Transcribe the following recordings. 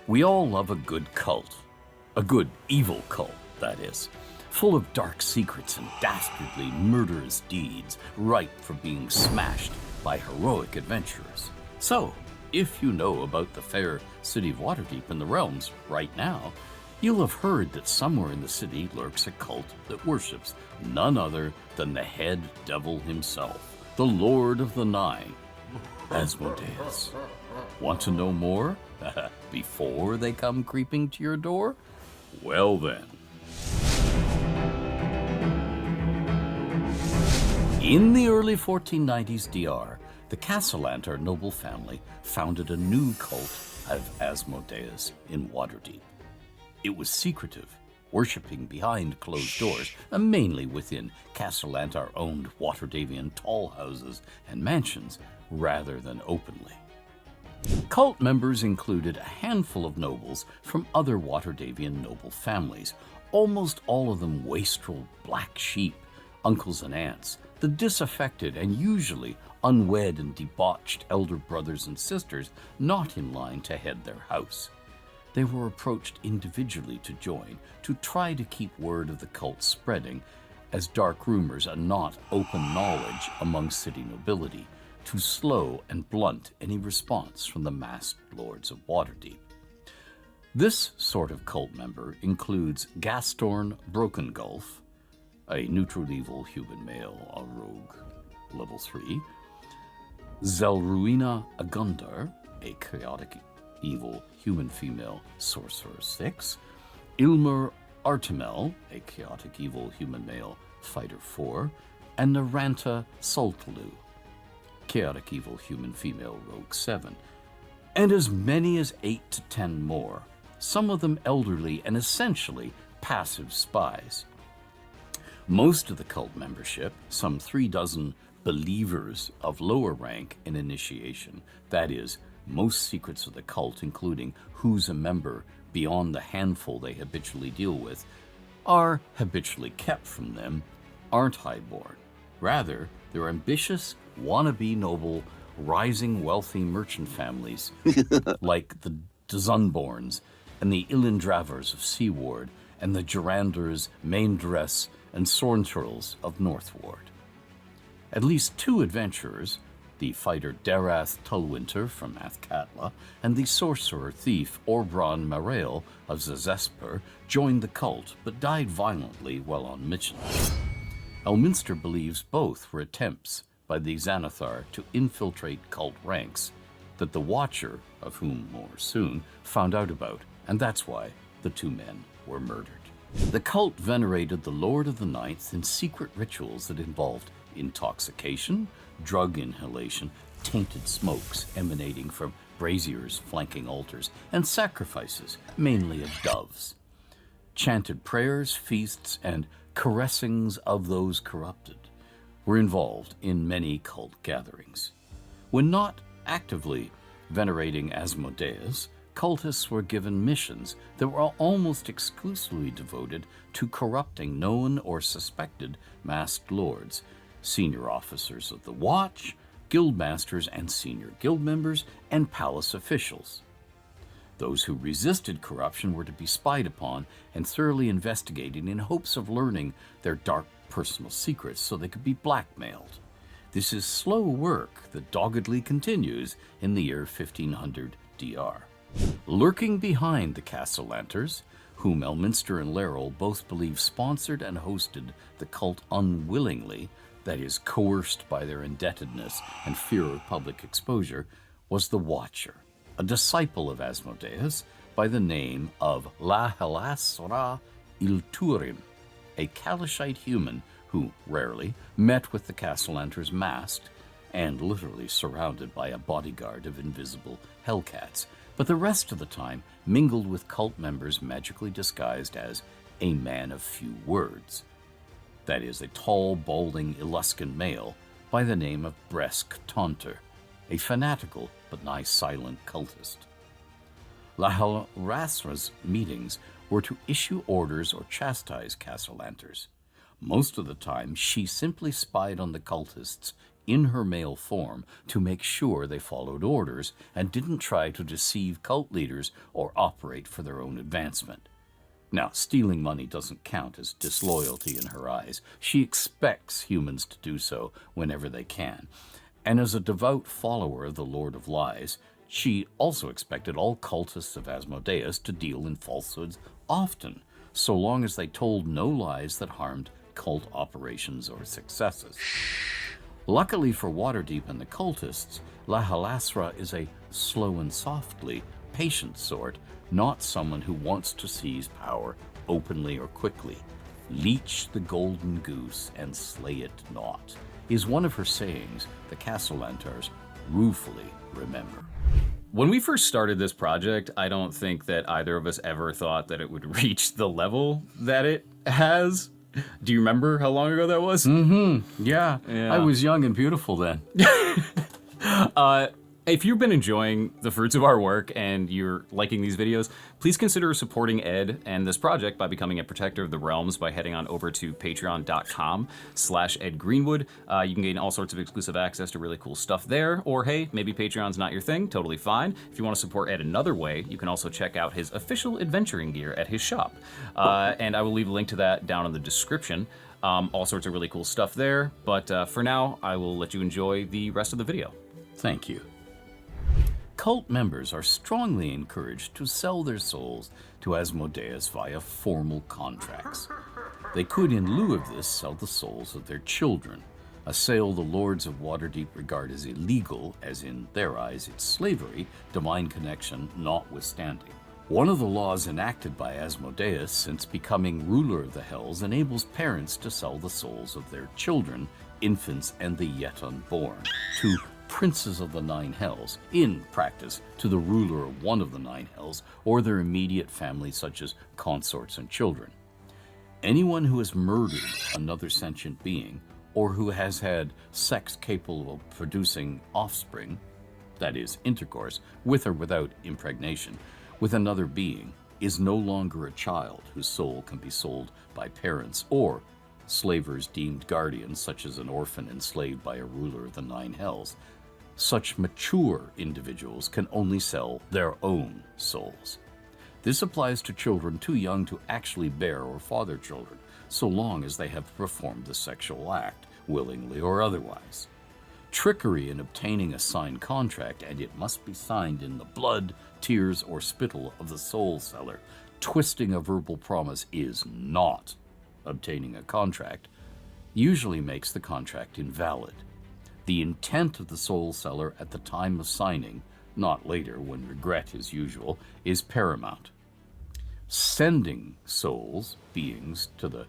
We all love a good cult. A good evil cult, that is. Full of dark secrets and dastardly murderous deeds, ripe for being smashed by heroic adventurers. So, if you know about the fair city of Waterdeep in the realms right now, you'll have heard that somewhere in the city lurks a cult that worships none other than the head devil himself, the Lord of the Nine, Asmodeus. Want to know more? Before they come creeping to your door? Well then. In the early 1490s DR, the Castellantar noble family founded a new cult of Asmodeus in Waterdeep. It was secretive, worshipping behind closed doors, and mainly within Castellantar-owned Waterdavian tall houses and mansions, rather than openly. Cult members included a handful of nobles from other Waterdavian noble families, almost all of them wastrel black sheep, uncles and aunts, the disaffected and usually unwed and debauched elder brothers and sisters not in line to head their house. They were approached individually to join, to try to keep word of the cult spreading, as dark rumors and not open knowledge among city nobility, to slow and blunt any response from the masked lords of Waterdeep. This sort of cult member includes Gastorn Brokengulf, a neutral evil human male, a rogue, level 3, Zelruina Agundar, a chaotic evil human female, sorcerer 6, Ilmer Artemel, a chaotic evil human male, fighter 4, and Naranta Sultalu, chaotic evil human female, rogue 7, and as many as 8 to 10 more, some of them elderly and essentially passive spies. Most of the cult membership, some 36 believers of lower rank in initiation, that is, most secrets of the cult, including who's a member beyond the handful they habitually deal with, are habitually kept from them, aren't highborn. Rather, they're ambitious, wannabe noble, rising wealthy merchant families like the Dzunborns and the Ilindravers of Seaward and the Geranders, Maindress, and Sornturls of Northward. At least 2 adventurers, the fighter Darath Tulwinter from Athkatla and the sorcerer thief Orbron Marail of Zazesper, joined the cult but died violently while on mission. Elminster believes both were attempts by the Xanathar to infiltrate cult ranks that the Watcher, of whom more soon, found out about, and that's why the 2 men were murdered. The cult venerated the Lord of the Ninth in secret rituals that involved intoxication, drug inhalation, tainted smokes emanating from braziers flanking altars, and sacrifices, mainly of doves. Chanted prayers, feasts, and caressings of those corrupted were involved in many cult gatherings. When not actively venerating Asmodeus, cultists were given missions that were almost exclusively devoted to corrupting known or suspected masked lords, senior officers of the Watch, guildmasters and senior guild members, and palace officials. Those who resisted corruption were to be spied upon and thoroughly investigated in hopes of learning their dark personal secrets so they could be blackmailed. This is slow work that doggedly continues in the year 1500 DR. Lurking behind the Castellantars, whom Elminster and Laeral both believe sponsored and hosted the cult unwillingly, that is, coerced by their indebtedness and fear of public exposure, was the Watcher, a disciple of Asmodeus by the name of Lahalasra Ilturim, a Kalashite human who rarely met with the Castellantars masked and literally surrounded by a bodyguard of invisible hellcats, but the rest of the time mingled with cult members magically disguised as a man of few words. That is, a tall, balding Eluskan male by the name of Bresk Taunter, a fanatical but nigh silent cultist. Lahalasra's meetings were to issue orders or chastise Castellantars. Most of the time, she simply spied on the cultists in her male form to make sure they followed orders and didn't try to deceive cult leaders or operate for their own advancement. Now, stealing money doesn't count as disloyalty in her eyes. She expects humans to do so whenever they can. And as a devout follower of the Lord of Lies, she also expected all cultists of Asmodeus to deal in falsehoods often, so long as they told no lies that harmed cult operations or successes. Luckily for Waterdeep and the cultists, La Halasra is a slow and softly, patient sort, not someone who wants to seize power openly or quickly. Leech the golden goose and slay it not, is one of her sayings the Castellantars ruefully remember. When we first started this project, I don't think that either of us ever thought that it would reach the level that it has. Do you remember how long ago that was? Yeah. I was young and beautiful then. If you've been enjoying the fruits of our work and you're liking these videos, please consider supporting Ed and this project by becoming a protector of the realms by heading on over to patreon.com/EdGreenwood. You can gain all sorts of exclusive access to really cool stuff there, or hey, maybe Patreon's not your thing, totally fine. If you want to support Ed another way, you can also check out his official adventuring gear at his shop. And I will leave a link to that down in the description. All sorts of really cool stuff there, but for now, I will let you enjoy the rest of the video. Thank you. Cult members are strongly encouraged to sell their souls to Asmodeus via formal contracts. They could, in lieu of this, sell the souls of their children, a sale the lords of Waterdeep regard as illegal, as in their eyes it's slavery, divine connection notwithstanding. One of the laws enacted by Asmodeus since becoming ruler of the Hells enables parents to sell the souls of their children, infants and the yet unborn, to princes of the Nine Hells, in practice to the ruler of one of the Nine Hells or their immediate family such as consorts and children. Anyone who has murdered another sentient being or who has had sex capable of producing offspring, that is, intercourse, with or without impregnation, with another being, is no longer a child whose soul can be sold by parents or slavers deemed guardians, such as an orphan enslaved by a ruler of the Nine Hells. Such mature individuals can only sell their own souls. This applies to children too young to actually bear or father children, so long as they have performed the sexual act, willingly or otherwise. Trickery in obtaining a signed contract, and it must be signed in the blood, tears, or spittle of the soul seller. Twisting a verbal promise is not obtaining a contract, usually makes the contract invalid. The intent of the soul seller at the time of signing, not later when regret is usual, is paramount. Sending souls, beings, to the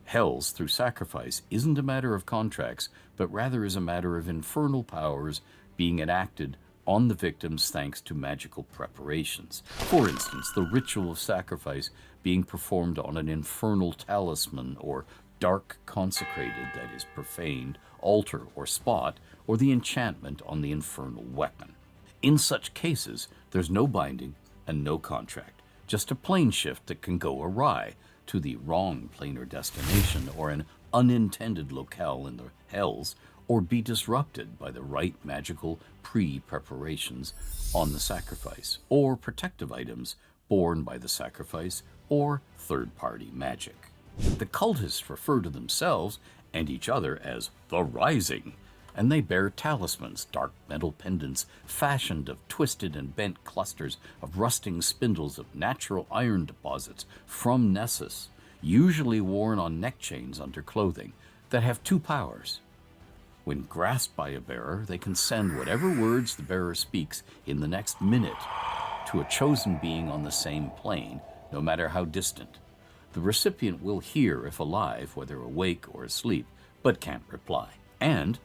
hells through sacrifice isn't a matter of contracts, but rather is a matter of infernal powers being enacted on the victims thanks to magical preparations. For instance, the ritual of sacrifice being performed on an infernal talisman or dark consecrated, that is, profaned, altar or spot, or the enchantment on the infernal weapon. In such cases, there's no binding and no contract, just a plane shift that can go awry to the wrong plane or destination or an unintended locale in the hells, or be disrupted by the right magical pre-preparations on the sacrifice, or protective items borne by the sacrifice, or third-party magic. The cultists refer to themselves and each other as the Rising, and they bear talismans, dark metal pendants fashioned of twisted and bent clusters of rusting spindles of natural iron deposits from Nessus, usually worn on neck chains under clothing, that have two powers. When grasped by a bearer, they can send whatever words the bearer speaks in the next minute to a chosen being on the same plane, no matter how distant. The recipient will hear if alive, whether awake or asleep, but can't reply. And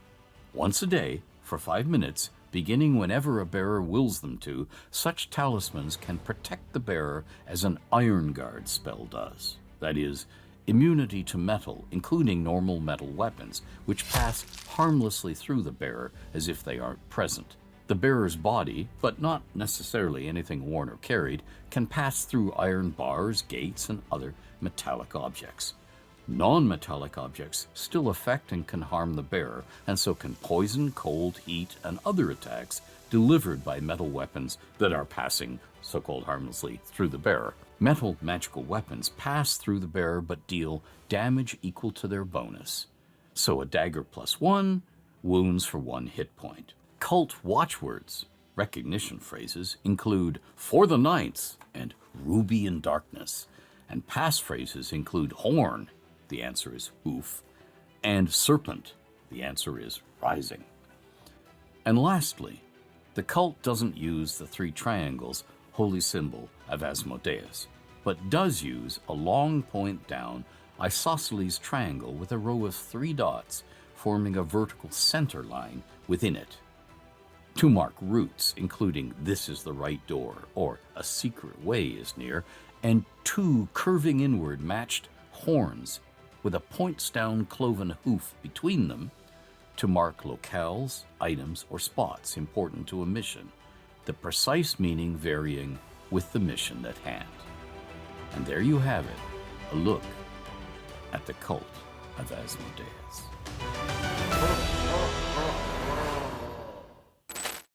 once a day, for 5 minutes, beginning whenever a bearer wills them to, such talismans can protect the bearer as an Iron Guard spell does. That is, immunity to metal, including normal metal weapons, which pass harmlessly through the bearer as if they aren't present. The bearer's body, but not necessarily anything worn or carried, can pass through iron bars, gates, and other metallic objects. Non-metallic objects still affect and can harm the bearer, and so can poison, cold, heat, and other attacks delivered by metal weapons that are passing, so-called harmlessly, through the bearer. Metal magical weapons pass through the bearer but deal damage equal to their bonus. So a dagger +1, wounds for 1 hit point. Cult watchwords, recognition phrases, include "for the ninth" and "ruby in darkness," and passphrases include "horn," the answer is "hoof," and "serpent," the answer is "rising." And lastly, the cult doesn't use the 3 triangles, holy symbol of Asmodeus, but does use a long point down isosceles triangle with a row of 3 dots forming a vertical center line within it, to mark routes, including "this is the right door" or "a secret way is near," and 2 curving inward matched horns with a points-down cloven hoof between them to mark locales, items, or spots important to a mission, the precise meaning varying with the mission at hand. And there you have it, a look at the cult of Asmodeus.